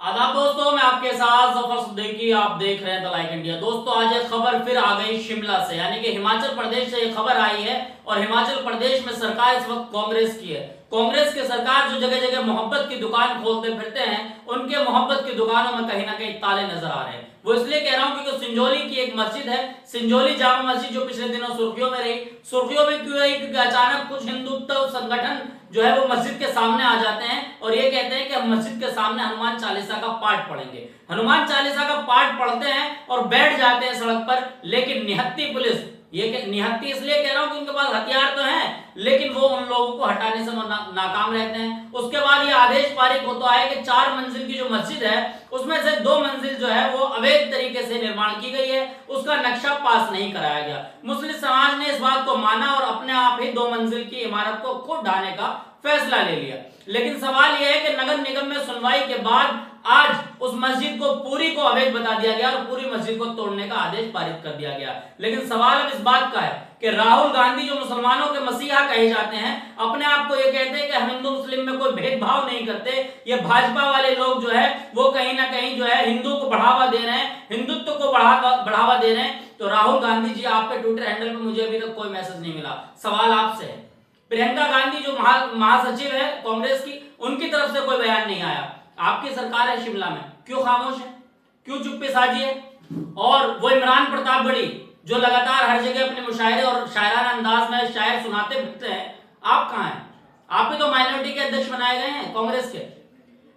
आदाब दोस्तों, मैं आपके साथ जफर सिद्दीकी। आप देख रहे हैं द लाइक इंडिया। दोस्तों, आज एक खबर फिर आ गई शिमला से, यानी कि हिमाचल प्रदेश से ये खबर आई है। और हिमाचल प्रदेश में सरकार इस वक्त कांग्रेस की है। कांग्रेस की सरकार जो जगह जगह मोहब्बत की दुकान खोलते फिरते हैं, उनके मोहब्बत की दुकानों में कहीं ना कहीं ताले नजर आ रहे हैं। वो इसलिए कह रहा हूं क्योंकि सिंजौली की एक मस्जिद है, सिंजौली जामा मस्जिद, जो पिछले दिनों सुर्खियों में रही। सुर्खियों में क्यों रही? क्योंकि अचानक कुछ हिंदुत्व संगठन जो है वो मस्जिद के सामने आ जाते हैं और ये कहते हैं कि हम मस्जिद के सामने हनुमान चालीसा का पाठ पढ़ेंगे। हनुमान चालीसा का पाठ पढ़ते हैं और बैठ जाते हैं सड़क पर। लेकिन निहत्ती पुलिस, ये निहत्ती इसलिए कह रहा हूं कि उनके पास हथियार तो हैं, लेकिन वो उन लोगों को हटाने से नाकाम रहते हैं। उसके बाद ये आदेश पारित होता है कि 4 मंजिल की जो मस्जिद है उसमें से 2 मंजिल जो है वो अवैध तरीके से निर्माण की गई है, उसका नक्शा पास नहीं कराया गया। मुस्लिम समाज ने इस बात को माना और अपने आप ही 2 मंजिल की इमारत को खुद ढाने का फैसला ले लिया। लेकिन सवाल यह है कि नगर निगम में सुनवाई के बाद आज उस मस्जिद को पूरी को अवैध बता दिया गया और पूरी मस्जिद को तोड़ने का आदेश पारित कर दिया गया। लेकिन सवाल अब इस बात का है कि राहुल गांधी, जो मुसलमानों के मसीहा कहे जाते हैं, अपने आप को ये कहते हैं कि हम हिंदू मुस्लिम में कोई भेदभाव नहीं करते। ये भाजपा वाले लोग जो है वो कहीं ना कहीं जो है हिंदू को बढ़ावा दे रहे हैं, हिंदुत्व को बढ़ावा दे रहे हैं। तो राहुल गांधी जी, आपके ट्विटर हैंडल पे मुझे अभी तक कोई मैसेज नहीं मिला। सवाल आपसे है, प्रियंका गांधी जो महासचिव है कांग्रेस की, उनकी तरफ से कोई बयान नहीं आया। आपकी सरकार है शिमला में, क्यों खामोश है, क्यों चुप्पी साधी है? और वो इमरान प्रतापगढ़ी जो लगातार हर जगह अपने मुशायरे और शायराना अंदाज में शायर सुनाते फिरते हैं, आप कहां हैं? आप भी तो माइनॉरिटी के अध्यक्ष बनाए गए हैं कांग्रेस के।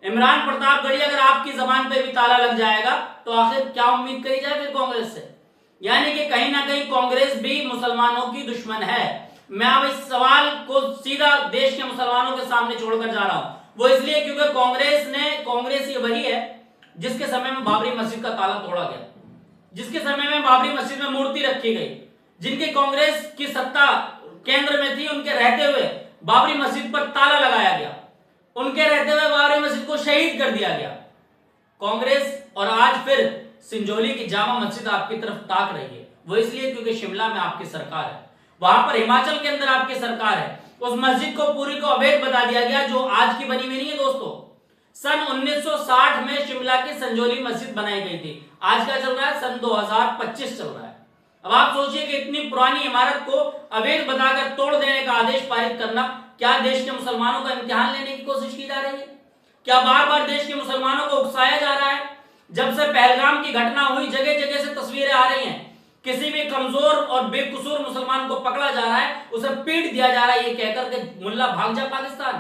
इमरान प्रतापगढ़ी, अगर आपकी जबान पे भी ताला लग जाएगा तो आखिर क्या उम्मीद करी जाए फिर कांग्रेस से? यानी कि कहीं ना कहीं कांग्रेस भी मुसलमानों की दुश्मन है। मैं अब इस सवाल को सीधा देश के मुसलमानों के सामने छोड़कर जा रहा हूं। वो इसलिए क्योंकि कांग्रेस ये वही है जिसके समय में बाबरी मस्जिद का ताला तोड़ा गया, जिसके समय में बाबरी मस्जिद में मूर्ति रखी गई, जिनके कांग्रेस की सत्ता केंद्र में थी, उनके रहते हुए बाबरी मस्जिद पर ताला लगाया गया, उनके रहते हुए बाबरी मस्जिद को शहीद कर दिया गया कांग्रेस। और आज फिर सिंजौली की जामा मस्जिद आपकी तरफ ताक रही है। वो इसलिए क्योंकि शिमला में आपकी सरकार है, वहां पर हिमाचल के अंदर आपकी सरकार है। उस मस्जिद को पूरी को अवैध बता दिया गया, जो आज की बनी हुई नहीं है दोस्तों। सन 1960 में शिमला की संजौली मस्जिद बनाई गई थी। आज क्या चल रहा है? सन 2025 चल रहा है। अब आप सोचिए कि इतनी पुरानी इमारत को अवैध बताकर तोड़ देने का आदेश पारित करना, क्या देश के मुसलमानों का इम्तिहान लेने की कोशिश की जा रही है? क्या बार बार देश के मुसलमानों को उकसाया जा रहा है? जब से पहलगाम की घटना हुई, जगह जगह से तस्वीरें आ रही हैं, किसी भी कमजोर और बेकसूर मुसलमान को पकड़ा जा रहा है, उसे पीट दिया जा रहा है ये कहकर के मुल्ला भाग जा पाकिस्तान।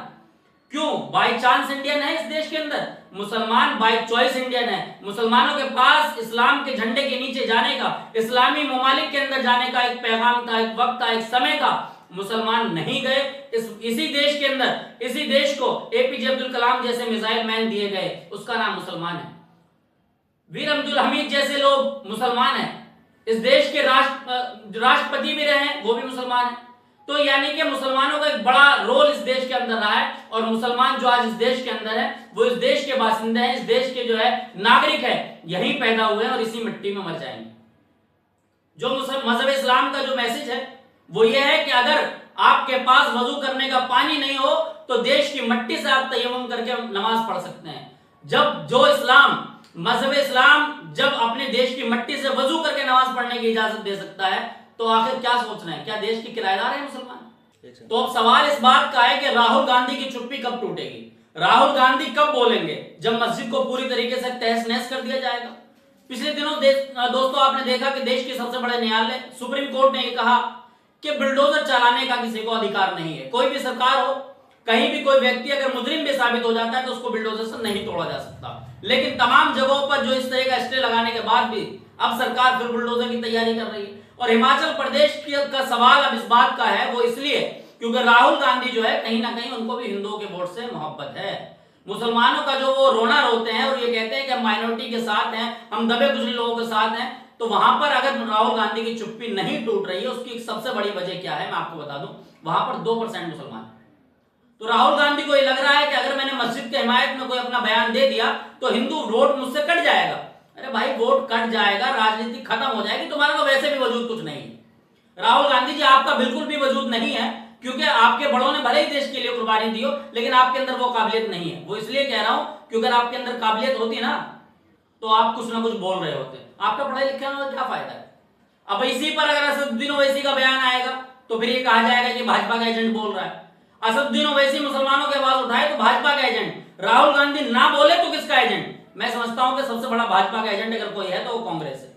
क्यों? बाय चांस इंडियन है इस देश के अंदर, मुसलमान बाय चॉइस इंडियन है। मुसलमानों के पास इस्लाम के झंडे के नीचे जाने का, इस्लामी ममालिक के अंदर जाने का एक पैगाम था, एक वक्त था, एक समय था। मुसलमान नहीं गए। इसी देश के अंदर, इसी देश को एपीजे अब्दुल कलाम जैसे मिसाइल मैन दिए गए, उसका नाम मुसलमान है। वीर अब्दुल हमीद जैसे लोग मुसलमान हैं। इस देश के राष्ट्रपति भी रहे हैं, वो भी मुसलमान हैं। तो यानी कि मुसलमानों का एक बड़ा रोल इस देश के अंदर रहा है। और मुसलमान जो आज इस देश के अंदर है, वो इस देश के बासिंदे हैं, इस देश के जो है नागरिक है, यहीं पैदा हुए हैं और इसी मिट्टी में मर जाएंगे। जो मजहब इस्लाम का जो मैसेज है वो ये है कि अगर आपके पास वजू करने का पानी नहीं हो तो देश की मिट्टी से आप तयम्मुम करके नमाज पढ़ सकते हैं। जब जो इस्लाम, मजहब इस्लाम जब अपने देश की मिट्टी से वजू करके नमाज पढ़ने की इजाजत दे सकता है, तो आखिर क्या सोचना है? क्या देश के किराएदार हैं मुसलमान? तो अब सवाल इस बात का है कि राहुल गांधी की चुप्पी कब टूटेगी? राहुल गांधी कब बोलेंगे? जब मस्जिद को पूरी तरीके से तहस नहस कर दिया जाएगा। पिछले दिनों दोस्तों आपने देखा कि देश के सबसे बड़े न्यायालय सुप्रीम कोर्ट ने यह कहा कि बुलडोजर चलाने का किसी को अधिकार नहीं है। कोई भी सरकार हो, कहीं भी कोई व्यक्ति अगर मुजरिम भी साबित हो जाता है तो उसको बुलडोजर से नहीं तोड़ा जा सकता। लेकिन तमाम जगहों पर जो इस तरह का स्टे लगाने के बाद भी अब सरकार फिर बुलडोजर की तैयारी कर रही है। और हिमाचल प्रदेश का सवाल अब इस बात का है, वो इसलिए क्योंकि राहुल गांधी जो है कहीं ना कहीं उनको भी हिंदुओं के वोट से मोहब्बत है। मुसलमानों का जो वो रोना रोते हैं और ये कहते हैं कि हम माइनॉरिटी के साथ हैं, हम दबे कुचले लोगों के साथ हैं, तो वहां पर अगर राहुल गांधी की चुप्पी नहीं टूट रही है, उसकी सबसे बड़ी वजह क्या है मैं आपको बता दूं। वहां पर 2% मुसलमान। तो राहुल गांधी को ये लग रहा है कि अगर मैंने मस्जिद के हिमायत में कोई अपना बयान दे दिया तो हिंदू वोट मुझसे कट जाएगा। अरे भाई, वोट कट जाएगा, राजनीति खत्म हो जाएगी, तुम्हारा तो वैसे भी वजूद कुछ नहीं है। राहुल गांधी जी, आपका बिल्कुल भी वजूद नहीं है। क्योंकि आपके बड़ों ने भले ही देश के लिए कुर्बानी दी हो, लेकिन आपके अंदर वो काबिलियत नहीं है। वो इसलिए कह रहा हूं क्योंकि अगर आपके अंदर काबिलियत होती ना तो आप कुछ ना कुछ बोल रहे होते। आपका पढ़ाई लिखा में क्या फायदा है? अब इसी पर अगर असदुद्दीन ओवैसी का बयान आएगा तो फिर ये कहा जाएगा कि भाजपा का एजेंट बोल रहा है। असदुद्दीन ओवैसी मुसलमानों की आवाज उठाए तो भाजपा का एजेंट, राहुल गांधी ना बोले तो किसका एजेंट? मैं समझता हूं कि सबसे बड़ा भाजपा का एजेंट अगर कोई है तो वो कांग्रेस है।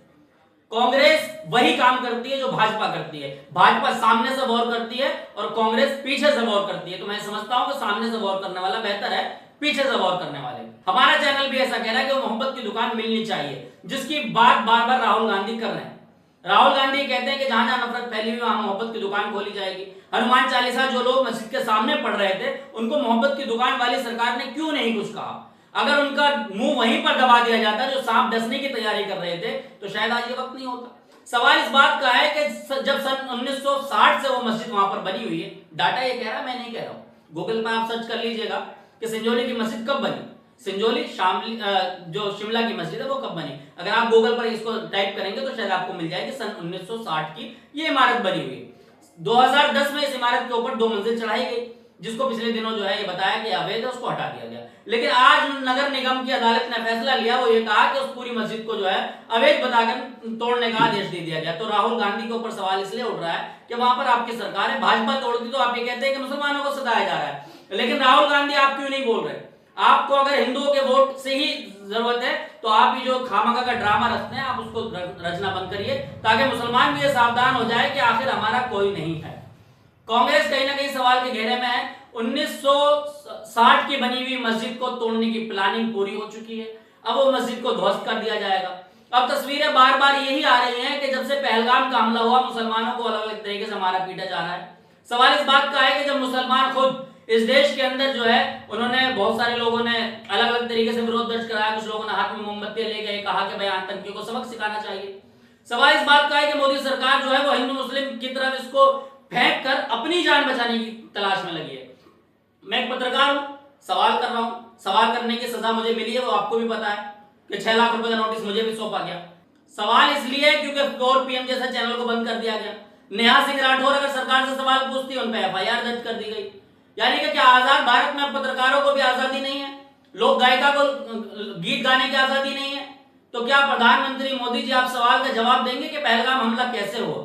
कांग्रेस वही काम करती है जो भाजपा करती है। भाजपा सामने से वॉर करती है और कांग्रेस पीछे से वॉर करती है। तो मैं समझता हूं कि सामने से वॉर करने वाला बेहतर है पीछे से वॉर करने वाले। हमारा चैनल भी ऐसा कह रहा है कि मोहब्बत की दुकान मिलनी चाहिए, जिसकी बात बार बार राहुल गांधी कर रहे हैं। राहुल गांधी कहते हैं कि जहां जहां नफरत फैली हुई वहां मोहब्बत की दुकान खोली जाएगी। हनुमान चालीसा जो लोग मस्जिद के सामने पढ़ रहे थे उनको मोहब्बत की दुकान वाली सरकार ने क्यों नहीं कुछ कहा? अगर उनका मुंह वहीं पर दबा दिया जाता जो सांप डसने की तैयारी कर रहे थे तो शायद आज ये वक्त नहीं होता। सवाल इस बात का है कि जब सन 1960 से वो मस्जिद वहां पर बनी हुई है, डाटा ये कह रहा है, मैं नहीं कह रहा हूं। गूगल पर आप सर्च कर लीजिएगा कि संजौली की मस्जिद कब बनी, संजौली शामली जो शिमला की मस्जिद है वो कब बनी। अगर आप गूगल पर इसको टाइप करेंगे तो शायद आपको मिल जाएगी सन 1960 की ये इमारत बनी हुई है। 2010 में इस इमारत के ऊपर 2 मंजिल चढ़ाई गई, जिसको पिछले दिनों जो है ये बताया कि अवैध है, उसको हटा दिया गया। लेकिन आज नगर निगम की अदालत ने फैसला लिया, वो ये कहा कि उस पूरी मस्जिद को जो है अवैध बताकर तोड़ने का आदेश दे दिया गया। तो राहुल गांधी के ऊपर सवाल इसलिए उठ रहा है कि वहां पर आपकी सरकार है, भाजपा तोड़ती तो आप ये कहते हैं कि मुसलमानों को सताया जा रहा है। लेकिन राहुल गांधी आप क्यों नहीं बोल रहे? आपको अगर हिंदुओं के वोट से ही जरूरत है तो आप ये जो खामखा का ड्रामा रचते हैं आप उसको रचना बंद करिए, ताकि मुसलमान भी ये सावधान हो जाए कि आखिर हमारा कोई नहीं है। कांग्रेस कहीं ना कहीं सवाल के घेरे में है। 1960 की बनी हुई मस्जिद को तोड़ने की प्लानिंग पूरी हो चुकी है, अब वो मस्जिद को ध्वस्त कर दिया जाएगा। अब तस्वीरें बार बार यही आ रही हैं कि जब से पहलगाम का हमला हुआ मुसलमानों को अलग अलग तरीके से मारा पीटा जा रहा है। सवाल इस बात का है कि जब मुसलमान खुद इस देश के अंदर जो है उन्होंने, बहुत सारे लोगों ने अलग अलग तरीके से विरोध दर्ज कराया, कुछ लोगों ने हाथ में मोमबत्ती ले गए, कहा कि भाई आतंकियों को सबक सिखाना चाहिए। सवाल इस बात का है कि मोदी सरकार जो है वो हिंदू मुस्लिम की तरफ इसको फेंक कर अपनी जान बचाने की तलाश में लगी है। मैं एक पत्रकार हूं, सवाल कर रहा हूं, सवाल करने की सजा मुझे मिली है, वो आपको भी पता है कि 6 लाख रुपए का नोटिस मुझे भी सौंपा गया। सवाल इसलिए है क्योंकि 4 PM जैसा चैनल को बंद कर दिया गया। नेहा सिंह राठौर अगर सरकार से सवाल पूछती है उन पर FIR दर्ज कर दी गई। यानी कि क्या आजाद भारत में पत्रकारों को भी आजादी नहीं है? लोक गायिका को गीत गाने की आजादी नहीं है? तो क्या प्रधानमंत्री मोदी जी आप सवाल का जवाब देंगे कि पहलगाम हमला कैसे हुआ?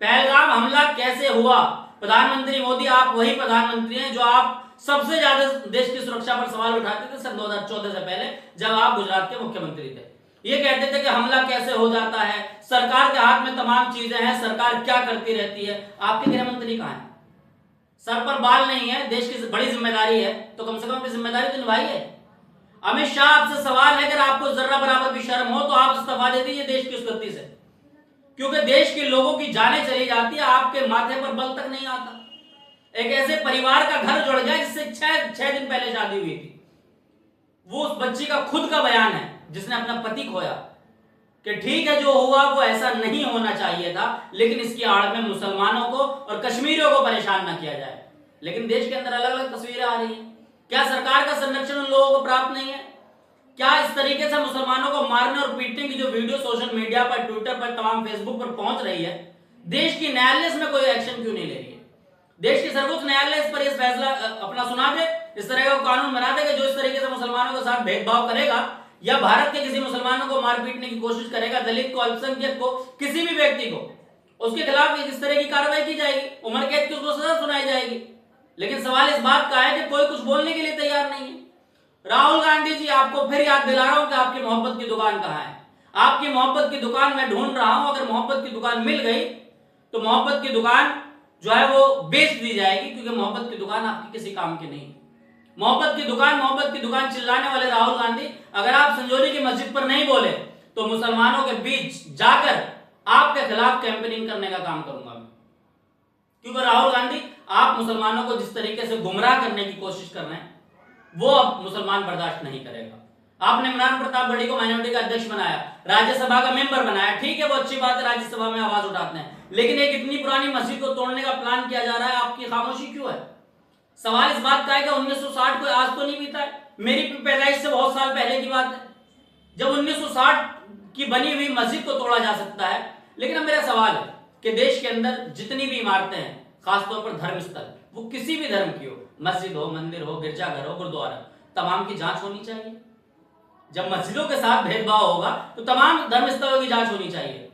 पहलगाम हमला कैसे हुआ? प्रधानमंत्री मोदी आप वही प्रधानमंत्री हैं जो आप सबसे ज्यादा देश की सुरक्षा पर सवाल उठाते थे सन 2014 से पहले, जब आप गुजरात के मुख्यमंत्री थे। ये कहते थे कि हमला कैसे हो जाता है, सरकार के हाथ में तमाम चीजें हैं, सरकार क्या करती रहती है। आपके गृह मंत्री कहां है? सर पर बाल नहीं है, देश की बड़ी जिम्मेदारी है तो कम से कम अपनी जिम्मेदारी तो निभाइए। अमित शाह आपसे सवाल है, अगर आपको जर्रा बराबर भी शर्म हो तो आप इस्तीफा दे दीजिए देश की उस गति से, क्योंकि देश के लोगों की जानें चली जाती है, आपके माथे पर बल तक नहीं आता। एक ऐसे परिवार का घर जुड़ गया जिससे 6 दिन पहले शादी हुई थी। वो उस बच्ची का खुद का बयान है जिसने अपना पति खोया कि ठीक है जो हुआ वो ऐसा नहीं होना चाहिए था, लेकिन इसकी आड़ में मुसलमानों को और कश्मीरियों को परेशान ना किया जाए। लेकिन देश के अंदर अलग अलग तस्वीरें आ रही हैं। क्या सरकार का संरक्षण उन लोगों को प्राप्त नहीं है? क्या इस तरीके से मुसलमानों को मारने और पीटने की जो वीडियो सोशल मीडिया पर, ट्विटर पर, तमाम फेसबुक पर पहुंच रही है, देश की न्यायालय इसमें कोई एक्शन क्यों नहीं ले रही है? देश की सर्वोच्च न्यायालय इस पर इस फैसला अपना सुना दे, इस तरह का कानून बना दे कि जो इस तरीके से मुसलमानों के साथ भेदभाव करेगा या भारत के किसी मुसलमानों को मार पीटने की कोशिश करेगा, दलित को, अल्पसंख्यक को, किसी भी व्यक्ति को, उसके खिलाफ इस तरह की कार्रवाई की जाएगी, उम्र कैद की उसको सजा सुनाई जाएगी। लेकिन सवाल इस बात का है कि कोई कुछ बोलने के लिए तैयार नहीं है। राहुल गांधी जी, आपको फिर याद दिला रहा हूं कि आपकी मोहब्बत की दुकान कहां है। आपकी मोहब्बत की दुकान मैं ढूंढ रहा हूं। अगर मोहब्बत की दुकान मिल गई तो मोहब्बत की दुकान जो है वो बेच दी जाएगी, क्योंकि मोहब्बत की दुकान आपकी किसी काम की नहीं। मोहब्बत की दुकान चिल्लाने वाले राहुल गांधी, अगर आप संजौली की मस्जिद पर नहीं बोले तो मुसलमानों के बीच जाकर आपके खिलाफ कैंपेनिंग करने का काम करूंगा मैं। क्योंकि राहुल गांधी, आप मुसलमानों को जिस तरीके से गुमराह करने की कोशिश कर रहे हैं वो अब मुसलमान बर्दाश्त नहीं करेगा। आपने इमरान प्रताप बड़ी को माइनॉरिटी का अध्यक्ष बनाया, राज्यसभा का मेंबर बनाया, ठीक है वो अच्छी बात है, राज्यसभा में आवाज उठाते हैं, लेकिन एक इतनी पुरानी मस्जिद को तोड़ने का प्लान किया जा रहा है, आपकी खामोशी क्यों है? सवाल इस बात का है कि 1960 को आज तो नहीं बीता है, मेरी पैदाइश से बहुत साल पहले की बात है जब 1960 की बनी हुई मस्जिद को तोड़ा जा सकता है। लेकिन अब मेरा सवाल है कि देश के अंदर जितनी भी इमारतें हैं खासतौर पर धर्म स्थल, वो किसी भी धर्म की हो, मस्जिद हो, मंदिर हो, गिरजाघर हो, गुरुद्वारा, तमाम की जांच होनी चाहिए। जब मस्जिदों के साथ भेदभाव होगा तो तमाम धर्म स्थलों की जांच होनी चाहिए।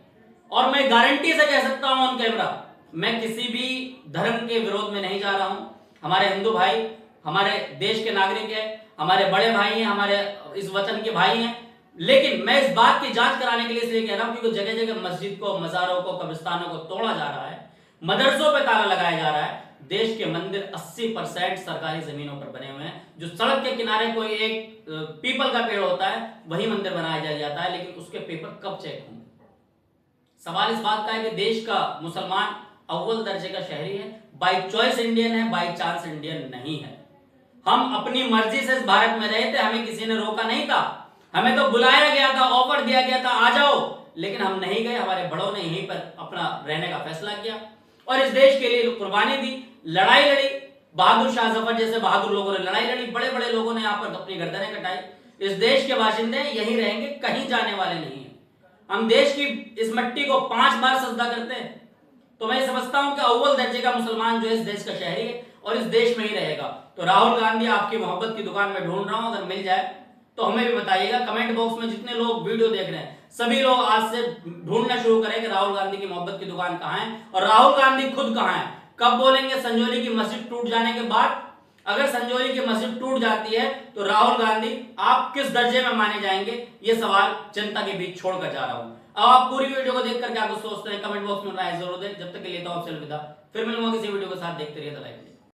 और मैं गारंटी से कह सकता हूं ऑन कैमरा, मैं किसी भी धर्म के विरोध में नहीं जा रहा हूं। हमारे हिंदू भाई हमारे देश के नागरिक हैं, हमारे बड़े भाई हैं, हमारे इस वतन के भाई हैं, लेकिन मैं इस बात की जांच कराने के लिए इसलिए कह रहा हूं क्योंकि जगह जगह मस्जिद को, मज़ारों को, कब्रिस्तानों को तोड़ा जा रहा है, मदरसों पे ताला लगाया जा रहा है। देश के मंदिर 80% सरकारी जमीनों पर बने हुए हैं। जो सड़क के किनारे कोई एक पीपल का पेड़ होता है वही मंदिर बनाया जाता है, लेकिन उसके पेपर कब चेक होंगे? सवाल इस बात का है कि देश का मुसलमान अव्वल दर्जे का शहरी है, बाई चॉइस इंडियन है, बाई चांस इंडियन नहीं है। हम अपनी मर्जी से इस भारत में रहे थे, हमें किसी ने रोका नहीं था, हमें तो बुलाया गया था, ऑफर दिया गया था आ जाओ, लेकिन हम नहीं गए। हमारे बड़ों ने यहीं पर अपना रहने का फैसला किया और इस देश के लिए कुर्बानी दी, लड़ाई लड़ी। बहादुर शाह जफर जैसे बहादुर लोगों ने लड़ाई लड़ी, बड़े बड़े लोगों ने यहाँ पर अपनी गर्दनें कटाई। इस देश के बाशिंदे यहीं रहेंगे, कहीं जाने वाले नहीं है। हम देश की इस मिट्टी को 5 बार सजदा करते हैं। तो मैं समझता हूं कि अव्वल दर्जे का मुसलमान जो है इस देश का शहरी है और इस देश में ही रहेगा। तो राहुल गांधी आपकी मोहब्बत की दुकान में ढूंढ रहा हूं, अगर मिल जाए तो हमें भी बताइएगा। कमेंट बॉक्स में जितने लोग वीडियो देख रहे हैं सभी लोग आज से ढूंढना शुरू करें कि राहुल गांधी की मोहब्बत की दुकान कहां है और राहुल गांधी खुद कहां है। कब बोलेंगे? संजौली की मस्जिद टूट जाने के बाद। अगर संजौली की मस्जिद टूट जाती है तो राहुल गांधी आप किस दर्जे में माने जाएंगे? ये सवाल जनता के बीच छोड़कर जा रहा हूं। अब आप पूरी वीडियो को देखकर क्या कुछ सोचते हैं कमेंट बॉक्स में राय जरूर दें। जब तक के लिए तो आपसे अलविदा, फिर मिलूंगा किसी वीडियो के साथ। देखते रहिए द लाइफ।